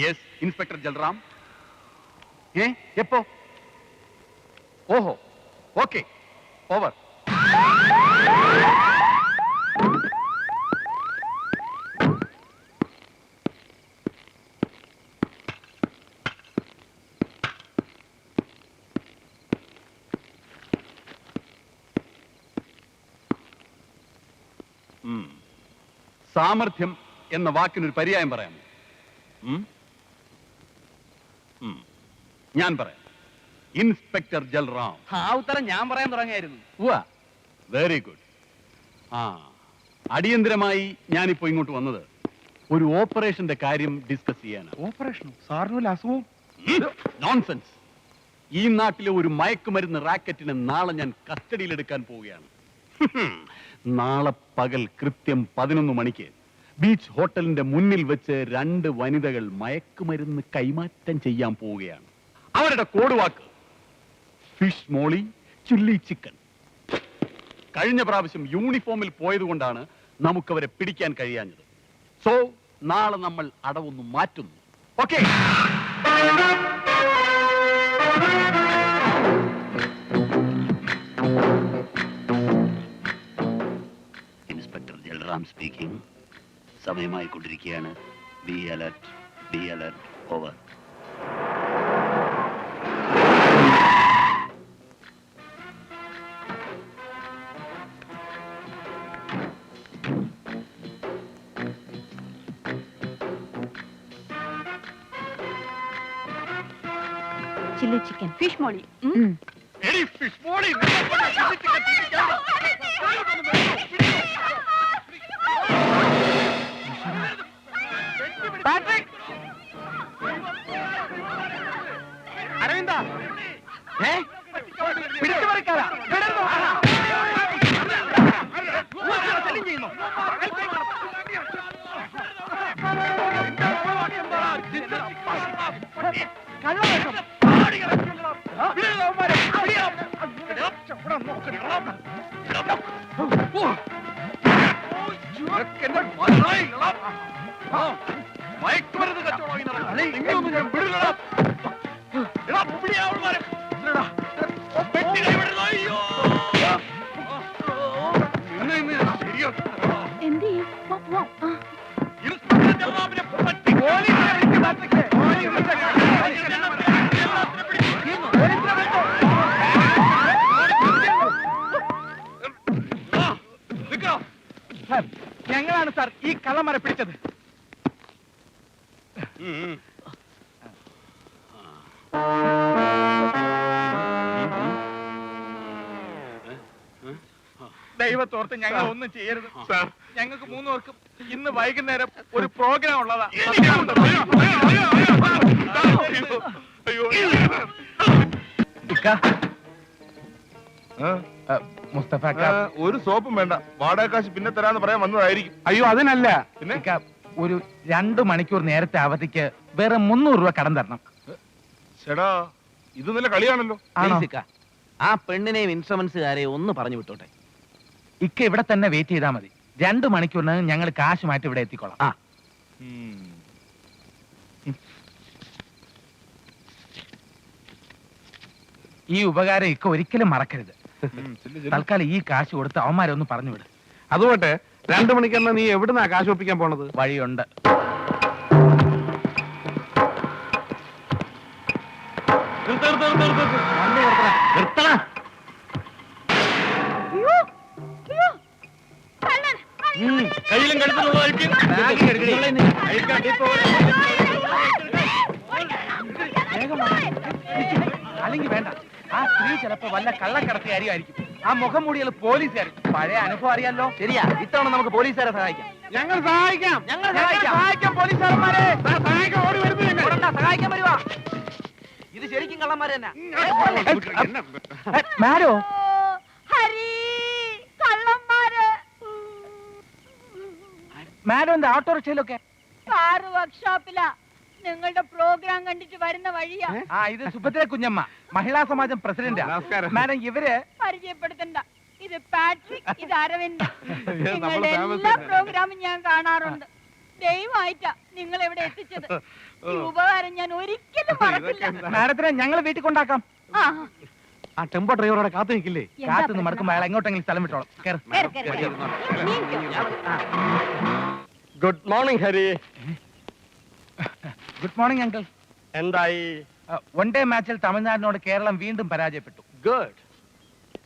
Yes inspector ജൽറാം. എപ്പോ? ഓഹോ, okay, over. സാമർഥ്യം എന്ന വാക്കിനൊരു പര്യായം പറയാമോ? ഞാൻ പറയാം. ഇൻസ്പെക്ടർ ജൽറാം. ആ ഉത്തരം ഞാൻ പറയാൻ തുടങ്ങിയായിരുന്നു. Very good. അടിയന്തരമായി ഞാനിപ്പോ ഇങ്ങോട്ട് വന്നത് ഒരു ഓപ്പറേഷന്റെ കാര്യം ഡിസ്കസ് ചെയ്യാനാണ്. ഓപ്പറേഷനോ? സാറിന് അസുഖവും? നോൺസെൻസ്. ഈ നാട്ടിലെ ഒരു മയക്കുമരുന്ന് റാക്കറ്റിനെ നാളെ ഞാൻ കസ്റ്റഡിയിലെടുക്കാൻ പോവുകയാണ്. നാളെ പകൽ കൃത്യം 11 മണിക്ക് ബീച്ച് ഹോട്ടലിന്റെ മുന്നിൽ വെച്ച് 2 വനിതകൾ മയക്കുമരുന്ന് കൈമാറ്റം ചെയ്യാൻ പോവുകയാണ്. അവരുടെ കോഡ് വാക്ക് ഫിഷ് മോളി, ചില്ലി ചിക്കൻ. കഴിഞ്ഞ പ്രാവശ്യം യൂണിഫോമിൽ പോയതുകൊണ്ടാണ് നമുക്കവരെ പിടിക്കാൻ കഴിയാഞ്ഞത്. സോ നാളെ നമ്മൾ അടവൊന്ന് മാറ്റുന്നു. ഓക്കെ? Inspector Jalram speaking. സമയമായി കൊണ്ടിരിക്കുകയാണ്. Be alert, be alert, over. Chilli chicken, fish molee. Fish molee. Aravinda, പിടിച്ചു പറിക്കാരാ? മയക്കുമരുന്ന് കച്ചവടം ഞാൻ വിടില്ല. ഞങ്ങളാണ് സാർ ഈ കള്ളന്മാരെ പിടിച്ചത്. ദൈവത്തോർത്ത് ഞങ്ങൾ ഒന്നും ചെയ്യരുത് സാർ. ഞങ്ങൾക്ക് 3 പേർക്കും ഇന്ന് വൈകുന്നേരം ഒരു പ്രോഗ്രാം ഉള്ളതാ. മുസ്തഫ, ഒരു സോപ്പും വേണ്ട, വാടക കാശ് പിന്നെ തരാന്ന് പറയാൻ വന്നതായിരിക്കും. അയ്യോ അതിനല്ല, പിന്നെ ഒരു 2 മണിക്കൂർ നേരത്തെ അവധിക്ക് വേറെ 300 രൂപ കടം തരണം. ചേടാ, ഇത് നല്ല കളിയാണല്ലോ. ആ പെണ്ണിനെയും ഇൻഷുറൻസുകാരെയും ഒന്ന് പറഞ്ഞു വിട്ടോട്ടെ. ഇക്ക ഇവിടെ തന്നെ വെയിറ്റ് ചെയ്താൽ മതി. 2 മണിക്കൂറിന് ഞങ്ങൾ കാശ് മാറ്റി ഇവിടെ എത്തിക്കോളാം. ഈ ഉപകാരം ഇക്ക ഒരിക്കലും മറക്കരുത്. തൽക്കാലം ഈ കാശ് കൊടുത്ത് അവന്മാരെ ഒന്ന് പറഞ്ഞു വിട്. അതുകൊണ്ട് 2 മണിക്കെന്നാ നീ എവിടുന്നാ കാശ് ഒപ്പിക്കാൻ പോണത്? വഴിയുണ്ട്. കയ്യിലും കഴുത്തിലുള്ളതായിരിക്കും. അല്ലെങ്കിൽ വേണ്ട, ആ സ്ത്രീ ചിലപ്പോ വല്ല കള്ളക്കടത്തി കാര്യമായിരിക്കും. ആ മുഖം മൂടിയാൽ പോലീസുകാരിക്കും. പഴയ അനുഭവം അറിയാലോ. ശരിയാ, ഇത്തവണ നമുക്ക് പോലീസുകാരെ സഹായിക്കാം. ഞങ്ങൾ സഹായിക്കാം. സഹായിക്കാം പോലീസുകാരന്മാരെ. ഓടി വരുന്നു. സഹായിക്കാൻ വരുവാ. ഇത് ശരിക്കും കള്ളന്മാര് തന്നെ. മാരോ, മാഡം എന്താ ഓട്ടോറിക്ഷയിലൊക്കെ? കാറ് വർക്ക്ഷോപ്പിലാ. നിങ്ങളുടെ പ്രോഗ്രാം കണ്ടിട്ട് വരുന്ന വഴിയാ. ഇത് സുഭദ്ര കുഞ്ഞമ്മ, മഹിളാ സമാജം പ്രസിഡന്റ്. മാഡം, ഇവര് പരിചയപ്പെടുത്തണ്ട. ഇത് പാട്രിക്, ഇത് അരവിന്ദ്. നിങ്ങളുടെ എല്ലാ പ്രോഗ്രാമും ഞാൻ കാണാറുണ്ട്. ദൈവമായിട്ടാ നിങ്ങൾ ഇവിടെ എത്തിച്ചത്. ഈ ഉപകാരം ഞാൻ ഒരിക്കലും മറക്കില്ല. മാഡത്തിനെ ഞങ്ങൾ വീട്ടിൽ കൊണ്ടാക്കാം. ആ, ആ ടെമ്പോ ഡ്രൈവറോടെ കാത്തു നിൽക്കില്ലേ? എന്താ കാത്തുനിന്ന് പ്രശ്നം? മടക്കുമ്പോൾ അയാൾ എങ്ങോട്ടെങ്കിലും സ്ഥലം വിട്ടോളാം. കേറ്. കേറ്, കേറ്, കേറ്. നീങ്ങിക്കോ. Good morning Hari. Good morning uncle. എന്തായി? വൺ ഡേ മാച്ചിൽ തമിഴ്നാടിനോട് കേരളം വീണ്ടും പരാജയപ്പെട്ടു. ഗുഡ്.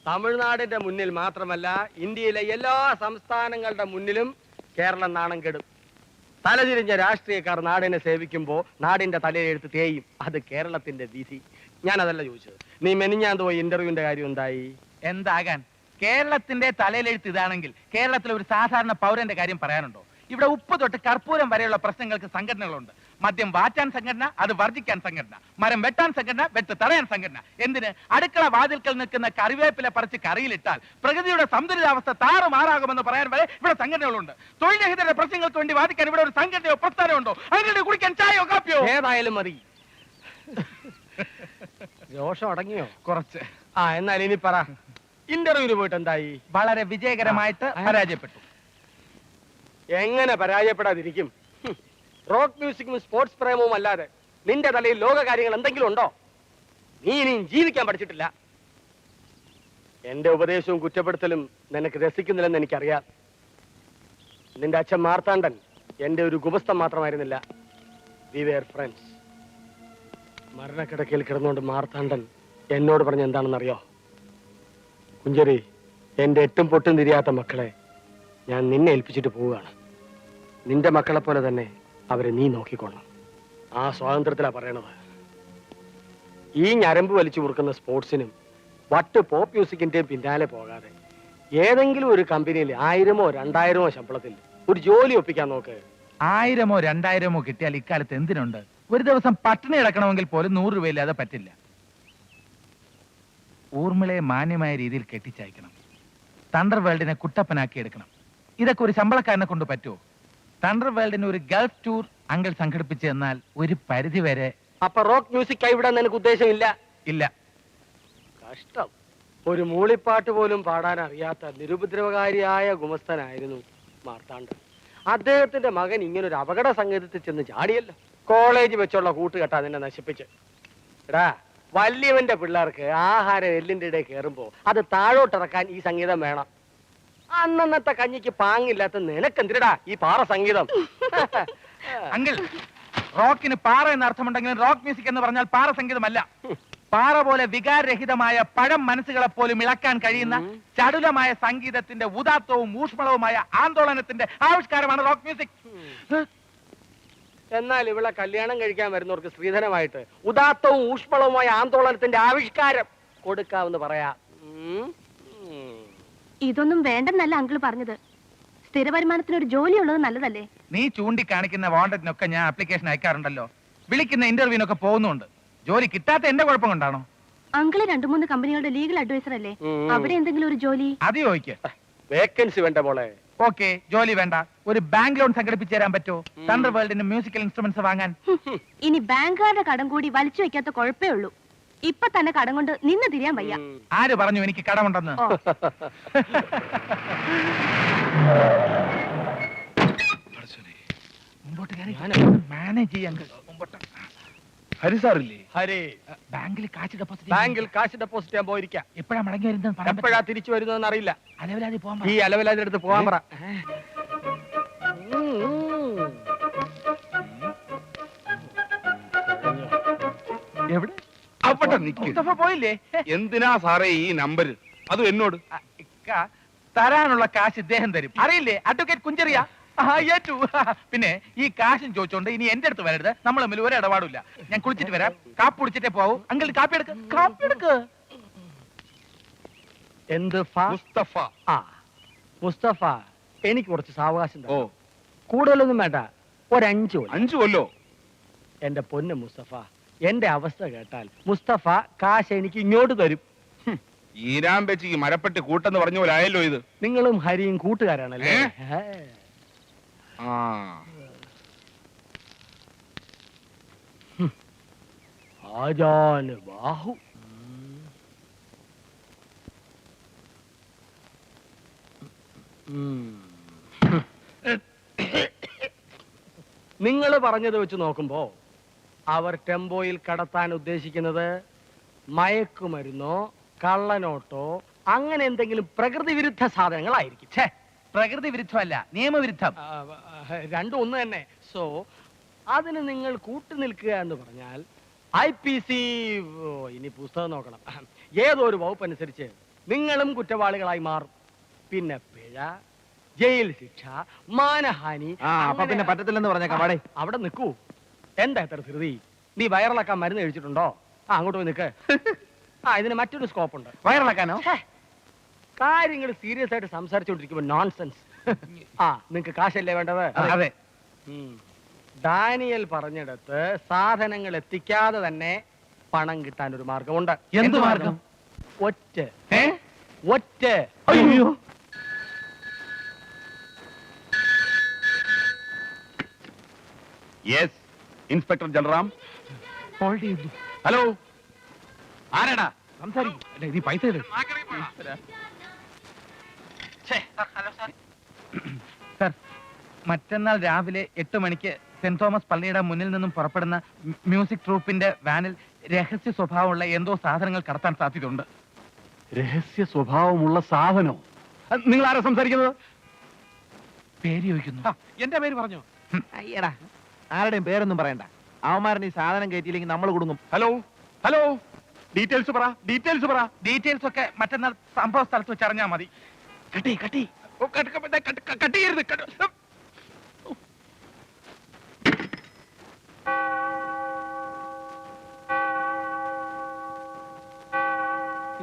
തമിഴ്നാടിന്റെ മുന്നിൽ മാത്രമല്ല, ഇന്ത്യയിലെ എല്ലാ സംസ്ഥാനങ്ങളുടെ മുന്നിലും കേരളം നാണം കെടും. തലതിരിഞ്ഞ രാഷ്ട്രീയക്കാർ നാടിനെ സേവിക്കുമ്പോൾ നാടിന്റെ തലയിലെടുത്ത് തേയും. അത് കേരളത്തിന്റെ വിധി. ഞാനതല്ല ചോദിച്ചത്. നീ മെനിഞ്ഞാന്ന് പോയി ഇന്റർവ്യൂവിന്റെ കാര്യം എന്തായി? എന്താകാൻ? കേരളത്തിന്റെ തലയിലെഴുത്ത് ഇതാണെങ്കിൽ കേരളത്തിലെ ഒരു സാധാരണ പൗരന്റെ കാര്യം പറയാനുണ്ടോ? ഇവിടെ ഉപ്പ് തൊട്ട് കർപ്പൂരം വരെയുള്ള പ്രശ്നങ്ങൾക്ക് സംഘടനകളുണ്ട്. മദ്യം വാറ്റാൻ സംഘടന, അത് വർജിക്കാൻ സംഘടന, മരം വെട്ടാൻ സംഘടന, വെട്ട് തടയാൻ സംഘടന. എന്തിന്? അടുക്കള വാതിൽക്കൽ നിൽക്കുന്ന കറിവേപ്പില പറിച്ച് കറിയിലിട്ടാൽ പ്രകൃതിയുടെ സന്തുലിതാവസ്ഥ താറുമാറാകുമെന്ന് പറയാൻ വരെ ഇവിടെ സംഘടനകളുണ്ട്. തൊഴിൽ രഹിതരുടെ പ്രശ്നങ്ങൾക്ക് വേണ്ടി വാദിക്കാൻ ഇവിടെ ഒരു സംഘടനയോ പ്രസ്ഥാനമോ ഉണ്ടോ? അതിനുവേണ്ടി കുടിക്കാൻ ചായയോ കാപ്പിയോ? ഏതായാലും മതി. ജോഷം അടങ്ങിയോ? കുറച്ച്. എന്നാൽ ഇനി പറ, ഇന്റർവ്യൂവിന് പോയിട്ട് എന്തായി? വളരെ വിജയകരമായിട്ട് പരാജയപ്പെട്ടു. എങ്ങനെ പരാജയപ്പെടാതിരിക്കും? റോക്ക് മ്യൂസിക്കും സ്പോർട്സ് പ്രേമവും അല്ലാതെ നിന്റെ തലയിൽ ലോക കാര്യങ്ങൾ എന്തെങ്കിലും ഉണ്ടോ? നീ ഇനിയും ജീവിക്കാൻ പഠിച്ചിട്ടില്ല. എന്റെ ഉപദേശവും കുറ്റപ്പെടുത്തലും നിനക്ക് രസിക്കുന്നില്ലെന്ന് എനിക്കറിയാം. നിന്റെ അച്ഛൻ മാർത്താണ്ഡൻ എന്റെ ഒരു ഗുമസ്തം മാത്രമായിരുന്നില്ല. We were friends. മരണക്കിടക്കയിൽ കിടന്നുകൊണ്ട് മാർത്താണ്ഡൻ എന്നോട് പറഞ്ഞ എന്താണെന്നറിയോ? കുഞ്ചരി, എന്റെ എട്ടും പൊട്ടും തിരിയാത്ത മക്കളെ ഞാൻ നിന്നെ ഏൽപ്പിച്ചിട്ട് പോവുകയാണ്. നിന്റെ മക്കളെ പോലെ തന്നെ അവരെ നീ നോക്കിക്കൊള്ളണം. ആ സ്വാതന്ത്ര്യത്തിലാ പറയണത്. ഈ ഞരമ്പ് വലിച്ചു മുറുക്കുന്ന സ്പോർട്സിനും വട്ട് പോപ്പ് മ്യൂസിക്കിന്റെയും പിന്നാലെ പോകാതെ ഏതെങ്കിലും ഒരു കമ്പനിയിൽ 1000-ഓ 2000-ഓ ശമ്പളത്തിൽ ഒരു ജോലി ഒപ്പിക്കാൻ നോക്ക്. 1000-ഓ 2000-ഓ കിട്ടിയാൽ ഇക്കാലത്ത് എന്തിനുണ്ട്? ഒരു ദിവസം പട്ടിണി കിടക്കണമെങ്കിൽ പോലും 100 രൂപയില്ലാതെ പറ്റില്ല. ഊർമിളയെ മാന്യമായ രീതിയിൽ കെട്ടിച്ചയക്കണം. തണ്ടർ വേൾഡിനെ കുട്ടപ്പനാക്കി എടുക്കണം. ഇതൊക്കെ ഒരു ശമ്പളക്കാരനെ കൊണ്ട് പറ്റുമോ? തണ്ടർ വേൾഡിന് ഒരു ഗൾഫ് ടൂർ അങ്കിൾ സംഘടിപ്പിച്ചു എന്നാൽ ഒരു പരിധി വരെ. അപ്പൊ റോക്ക് മ്യൂസിക് കൈവിടാൻ നിനക്ക് ഉദ്ദേശമില്ല? ഇല്ല. കഷ്ടം. ഒരു മൂളിപ്പാട്ട് പോലും പാടാൻ അറിയാത്ത നിരുപദ്രവകാരിയായ ഗുമസ്തനായിരുന്നു മാർത്താണ്ഡൻ. അദ്ദേഹത്തിന്റെ മകൻ ഇങ്ങനൊരു അപകട സംഗീതത്തിൽ ചെന്ന് ചാടിയല്ലോ. കോളേജ് വെച്ചുള്ള കൂട്ടുകെട്ടാ നിന്നെ നശിപ്പിച്ച്. എടാ, വലിയവന്റെ പിള്ളേർക്ക് ആഹാരം എല്ലിന്റെ ഇടയിൽ കയറുമ്പോ അത് താഴോട്ടിറക്കാൻ ഈ സംഗീതം വേണം. അന്നത്തെ കഞ്ഞിക്ക് പാങ്ങില്ലാത്ത നിനക്കെന്തിരടാ ഈ പാറ സംഗീതം? അങ്കിൾ, റോക്കിന് പാറ എന്ന അർത്ഥമുണ്ടെങ്കിലും റോക്ക് മ്യൂസിക് എന്ന് പറഞ്ഞാൽ പാറ സംഗീതമല്ല. പാറ പോലെ വികാരരഹിതമായ പഴം മനസ്സുകളെ പോലും ഇളക്കാൻ കഴിയുന്ന ചടുലമായ സംഗീതത്തിന്റെ ഉദാത്തവും ഊഷ്മളവുമായ ആന്തോളനത്തിന്റെ ആവിഷ്കാരമാണ് റോക്ക് മ്യൂസിക്. എന്നാൽ ഇവിടെ കല്യാണം കഴിക്കാൻ വരുന്നവർക്ക് സ്ത്രീധനമായിട്ട് ഉദാത്തവും ഊഷ്മളവുമായ ആന്തോളനത്തിന്റെ ആവിഷ്കാരം കൊടുക്കാമെന്ന് പറയാ. ഇതൊന്നും വേണ്ടെന്നല്ല അങ്കിൾ പറഞ്ഞത്. സ്ഥിര വരുമാനത്തിന് ഒരു ജോലി ഉള്ളത് നല്ലതല്ലേ? നീ ചൂണ്ടിക്കാണിക്കുന്ന വാണ്ടഡിനൊക്കെ ഞാൻ ആപ്ലിക്കേഷൻ അയക്കാറുണ്ടല്ലോ. വിളിക്കുന്ന ഇന്റർവ്യൂവിനൊക്കെ പോകുന്നുണ്ട്. ജോലി കിട്ടാത്ത എന്റെ കുഴപ്പം കൊണ്ടാണോ? അങ്കിള് 2-3 കമ്പനികളുടെ ലീഗൽ അഡ്വൈസർ അല്ലേ? അവിടെ എന്തെങ്കിലും ഒരു ജോലി? അത് ചോദിക്ക്. വേക്കൻസി വേണ്ട മോളെ. ഓക്കെ, ജോലി വേണ്ട. ഒരു ബാങ്ക് ലോൺ സംഘടിപ്പിച്ചു തരാൻ പറ്റുമോ? തണ്ടർ വേൾഡിന് മ്യൂസിക്കൽ ഇൻസ്ട്രുമെന്റ്സ് വാങ്ങാൻ. ഇനി ബാങ്കുകാരുടെ കടം കൂടി വലിച്ചു വെക്കാത്ത കുഴപ്പേ ഉള്ളൂ. ഇപ്പൊ തന്നെ കടം കൊണ്ട് നിന്ന് തിരിയാൻ വയ്യ. ആര് പറഞ്ഞു എനിക്ക് കടമുണ്ടെന്ന്? മാനേജ് ചെയ്യാൻ ഹരി സാറില്ലേ? ഹരി, ബാങ്കിൽ കാശ് ഡെപ്പോസിറ്റ് ബാങ്കിൽ കാശ് ഡെപ്പോസിറ്റ് ചെയ്യാൻ പോയിരിക്കാം. എപ്പോഴാ മടങ്ങി വരുന്നത്? എപ്പോഴാ തിരിച്ചു വരുന്നതെന്ന് അറിയില്ല. അലവലാതി പോകാൻ ഈ അലവലാതിന്റെ അടുത്ത് പോകാൻ പറ. എവിടെ? അവിടെ നിക്ക്. മുസ്തഫ പോയില്ലേ? എന്തിനാ സാറേ ഈ നമ്പർ? അതും എന്നോട്. ഇക്ക, തരാനുള്ള കാശ് ഇദ്ദേഹം തരും. അറിയില്ലേ? അഡ്വക്കേറ്റ് കുഞ്ചറിയ. ഏറ്റു. പിന്നെ ഈ കാശും ചോദിച്ചോണ്ട് ഇനി എന്റെ അടുത്ത് വരരുത്. നമ്മൾ തമ്മിൽ ഒരു ഇടപാടില്ല. ഞാൻ കുളിച്ചിട്ട് വരാം. കാപ്പി കുടിച്ചിട്ടേ പോവൂ. അങ്കിൾ കാപ്പി എടുക്ക്. കാപ്പി എടുക്ക്. എന്ത് മുസ്തഫ. മുസ്തഫ, എനിക്ക് കുറച്ച് സാവകാശം ഓ, തരണം. കൂടുതലൊന്നും വേണ്ട, ഒരു 5 കൊല്ലം. 5 കൊല്ലോ? എന്റെ പൊന്ന് മുസ്തഫ, എന്റെ അവസ്ഥ കേട്ടാൽ മുസ്തഫ കാശ് എനിക്ക് ഇങ്ങോട്ട് തരും. ഈരാൻ വെച്ചിക്ക് മരപ്പെട്ടി കൂട്ടെന്ന് പറഞ്ഞ പോലെ ആയല്ലോ ഇത്. നിങ്ങളും ഹരിയും കൂട്ടുകാരാണല്ലേ? ആ, ആജാന് ബാഹു. നിങ്ങൾ പറഞ്ഞത് വെച്ച് നോക്കുമ്പോ അവർ ടെമ്പോയിൽ കടത്താൻ ഉദ്ദേശിക്കുന്നത് മയക്കുമരുന്നോ കള്ളനോട്ടോ അങ്ങനെ എന്തെങ്കിലും പ്രകൃതി വിരുദ്ധ സാധനങ്ങളായിരിക്കും. ഛേ, പ്രകൃതി വിരുദ്ധമല്ല, നിയമവിരുദ്ധം. രണ്ടും ഒന്ന് തന്നെ. സോ അതിന് നിങ്ങൾ കൂട്ടുനിൽക്കുക എന്ന് പറഞ്ഞാൽ IPC, ഇനി പുസ്തകം നോക്കണം, ഏതോ ഒരു വകുപ്പ് അനുസരിച്ച് നിങ്ങളും കുറ്റവാളികളായി മാറും. പിന്നെ പിഴ, ജയിൽ ശിക്ഷ, മാനഹാനി. അപ്പൊ പിന്നെ പറ്റത്തില്ലെന്ന് പറഞ്ഞേക്കാം. വാടേ അവിടെ നിൽക്കൂ. എന്താ എത്ര ധൃതി? നീ വയറിളക്കാൻ മരുന്ന് കഴിച്ചിട്ടുണ്ടോ? അങ്ങോട്ട് പോയി നിൽക്ക്. ഇതിന് മറ്റൊരു സ്കോപ്പ് ഉണ്ട്. വയറിളക്കാനോ? കാര്യങ്ങൾ സീരിയസ് ആയിട്ട് സംസാരിച്ചുകൊണ്ടിരിക്കുമ്പോ നോൺസെൻസ്. നിങ്ങക്ക് കാശല്ലേ വേണ്ടത്? അതെ. ഡാനിയൽ പറഞ്ഞിടത്ത് സാധനങ്ങൾ എത്തിക്കാതെ തന്നെ പണം കിട്ടാൻ ഒരു മാർഗമുണ്ട്. എന്ത് മാർഗം? ഒറ്റ. അയ്യോ, യെസ്, ഇൻസ്പെക്ടർ ജലറാം. ഹോൾഡ് ചെയ്തു. ഹലോ, ആരാടാ? സംസാരിക്കും. നീ പൈസ ഇട്. സർ, മറ്റന്നാൾ രാവിലെ 8 മണിക്ക് സെന്റ് തോമസ് പള്ളിയുടെ മുന്നിൽ നിന്നും പുറപ്പെടുന്ന മ്യൂസിക് ട്രൂപ്പിന്റെ വാനിൽ രഹസ്യ സ്വഭാവമുള്ള എന്തോ സാധനങ്ങൾ കടത്താൻ സാധ്യതയുണ്ട്. രഹസ്യ സ്വഭാവമുള്ള സാധനോ? നിങ്ങൾ ആരാ സംസാരിക്കുന്നത്? പേര് ചോദിക്കുന്നു. എന്റെ പേര് പറഞ്ഞു. അയ്യടാ, ആരുടെയും പേരൊന്നും പറയണ്ട. അവന്മാരൻ ഈ സാധനം കയറ്റിയില്ലെങ്കിൽ നമ്മൾ കുടുങ്ങും. ഹലോ ഹലോ, ഡീറ്റെയിൽസ് പറ. ഡീറ്റെയിൽസ് ഒക്കെ മറ്റന്നാൾ സംഭവ സ്ഥലത്ത് വെച്ച് അറിഞ്ഞാൽ മതി. കട്ടി കട്ടിയരുത്.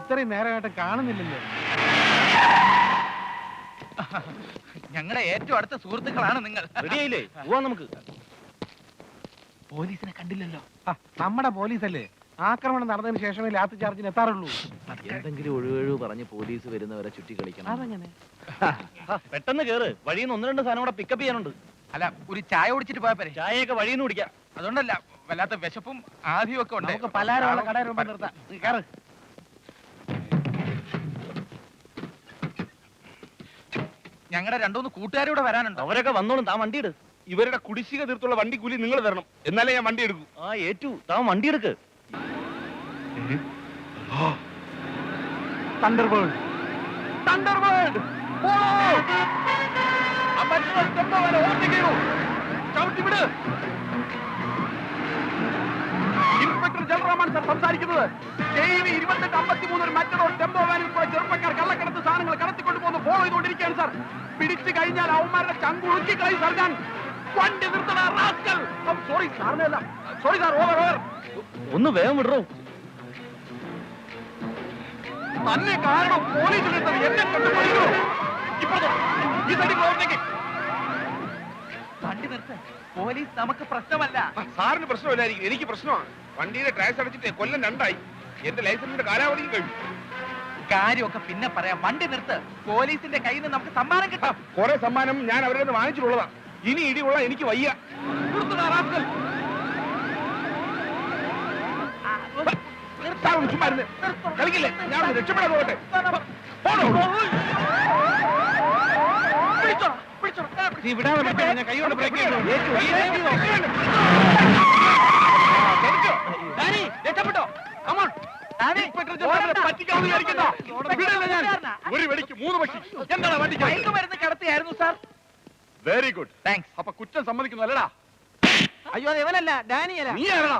ഇത്രയും നേരമായിട്ട് കാണുന്നില്ലല്ലോ. ഞങ്ങളുടെ ഏറ്റവും അടുത്ത സുഹൃത്തുക്കളാണ് നിങ്ങൾ. റെഡിയായില്ലേ? പോവാം നമുക്ക്. പോലീസിനെ കണ്ടില്ലല്ലോ. നമ്മുടെ പോലീസല്ലേ? ആക്രമണം നടന്നതിന് ശേഷമേ ലാത്തി ചാർജിന് എത്താറുള്ളൂ. എന്തെങ്കിലും ഒഴിവൊഴിവ് പറഞ്ഞ് പോലീസ് വരുന്നവരെ ചുറ്റി കളിക്കണം. അതെങ്ങനെ? പെട്ടെന്ന് കേറ്. വഴിയിൽ നിന്ന് 1-2 സാധനം കൂടെ പിക്കപ്പ് ചെയ്യാനുണ്ട്. അല്ല, ഒരു ചായ കുടിച്ചിട്ട് പോയപ്പോരെ? ചായയൊക്കെ വഴിയിൽ നിന്ന് കുടിക്കാം. അതുകൊണ്ടല്ല, വല്ലാത്ത വിശപ്പും ആദ്യം ഒക്കെ ഉണ്ട്. നമുക്ക് പലഹാരമുള്ള കടയിൽ മുമ്പ് നിർത്താം. നീ കേറ്. ഞങ്ങളുടെ 2-3 കൂട്ടുകാരൂടെ വരാനുണ്ട്. അവരൊക്കെ വന്നോളും. താൻ വണ്ടി എടു. ഇവരുടെ കുടിശ്ശിക തീർത്തുള്ള വണ്ടി കൂലി നിങ്ങൾ തരണം, എന്നാലേ ഞാൻ വണ്ടി എടുക്കൂ. ഏറ്റു. താൻ വണ്ടി എടുക്ക്. തണ്ടർബേർഡ്. ഇൻസ്പെക്ടർ ജലറാമാണ് സാർ സംസാരിക്കുന്നത്. KV 2853 ഒരു മറ്റൊരു ടെമ്പോ വാനിൽ കൂടെ ചെറുപ്പക്കാർ കള്ളക്കടത്ത് സാധനങ്ങൾ കടത്തിക്കൊണ്ട് പോകുന്നു. ഫോളോ ചെയ്തുകൊണ്ടിരിക്കുകയാണ് സാർ. പിടിച്ചു കഴിഞ്ഞാൽ അവന്മാരുടെ ചങ്ക് ഉളുക്കി കളയും സാർ. ഞാൻ വണ്ടി നിർത്തണ റാസ്കൽ. സോറി സാറിനല്ല. Sorry sir. ഓവർ. ഒന്ന് വേഗം വിടറോ. തന്നെ കാരണം പോലീസിൽ എന്നെ കൊണ്ട് പഠിക്കണോ? ഇപ്പോഴോ ഈ സൈഡിൽ പ്രവർത്തിക്കും. വണ്ടി നിർത്ത്. പോലീസ് നമുക്ക് പ്രശ്നമല്ല. സാറിന് പ്രശ്നമില്ലായിരിക്കും, എനിക്ക് പ്രശ്നമാണ്. വണ്ടിയുടെ ടാക്സ് അടച്ചിട്ട് കൊല്ലം 2ആയി. എന്റെ ലൈസൻസിന്റെ കാലാവധിയും കഴിഞ്ഞു. കാര്യമൊക്കെ പിന്നെ പറയാം. വണ്ടി നിർത്ത്. പോലീസിന്റെ കയ്യിൽ നിന്ന് നമുക്ക് സമ്മാനം കിട്ടാം. കുറെ സമ്മാനം ഞാൻ അവരുടെ നിന്ന് വാങ്ങിച്ചിട്ടുള്ളതാ. ഇനി ഇടിയുള്ള എനിക്ക് വയ്യ. കളിക്കില്ലേ? ഞാൻ രക്ഷപ്പെടാൻ പോകട്ടെ. നീ വിടാതെ ഞാൻ കൈകൊണ്ട് ബ്രേക്ക് ചെയ്തു. രക്ഷപ്പെട്ടോ? ഒരു വെടിക്ക് 3 പക്ഷി. എന്താണ് വണ്ടി? മയക്കുമരുന്ന് കടത്തിയായിരുന്നു സാർ. Very good, thanks. അപ്പൊ കുറ്റം സമ്മതിക്കുന്നു അല്ലടാ? അയ്യോ, അത് ഇവനല്ല, ഡാനിയല. നീ ആരടാ?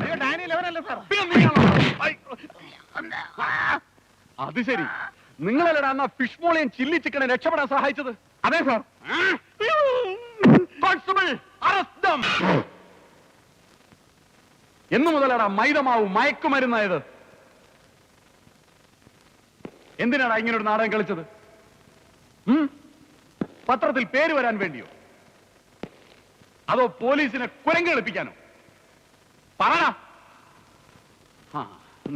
അയ്യോ, ഡാനിയൽ അവനല്ല സാർ. പിന്നെ നീയാണോ? അത് ശരി, നിങ്ങളല്ലടാ എന്നാ ഫിഷ് മോളെയും ചില്ലി ചിക്കനെ രക്ഷപ്പെടാൻ സഹായിച്ചത്? അതെ സാർ. Constable, arrest dum. എന്നു മുതലാടാ മൈദമാവും മയക്കുമരുന്നായത്? എന്തിനാടാ ഇങ്ങനെ ഒരു നാടകം കളിച്ചത്? പത്രത്തിൽ പേര് വരാൻ വേണ്ടിയോ? അതോ പോലീസിനെ കുരങ്ങെടുപ്പിക്കാനോ? പറടാ.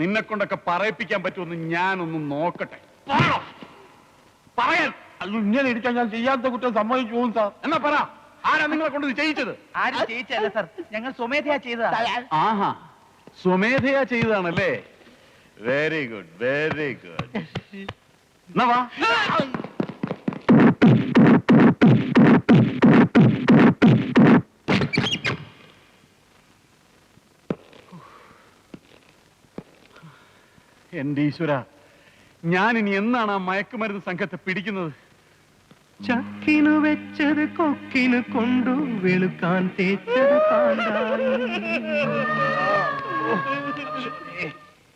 നിന്നെ കൊണ്ടൊക്കെ പറയിപ്പിക്കാൻ പറ്റുമെന്ന് ഞാനൊന്ന് നോക്കട്ടെ. പറയാൻ ഇങ്ങനെ ഇടിക്കാൻ ഞാൻ ചെയ്യാത്ത കുറ്റം സമ്മതിച്ചു പോകും സാർ. എന്നാ പറ, ആരാ നിങ്ങളെ കൊണ്ട് ഇത് ചെയ്യിച്ചത്? ആരും ചെയ്യിച്ചല്ല സാർ, ഞങ്ങൾ സ്വമേധയാ ചെയ്തതാ. ആഹാ, സ്വമേധയാ ചെയ്തതാണല്ലേ? Very good, very good. എന്നാ വാ. എന്റെ ഈശ്വര, ഞാൻ ഇനി എന്നാണ് ആ മയക്കുമരുന്ന് സംഘത്തെ പിടിക്കുന്നത്? ചക്കിനു വെച്ചത് കൊക്കിനു കൊണ്ടു വെളുക്കാൻ തേച്ചത് കാണ്ടായി.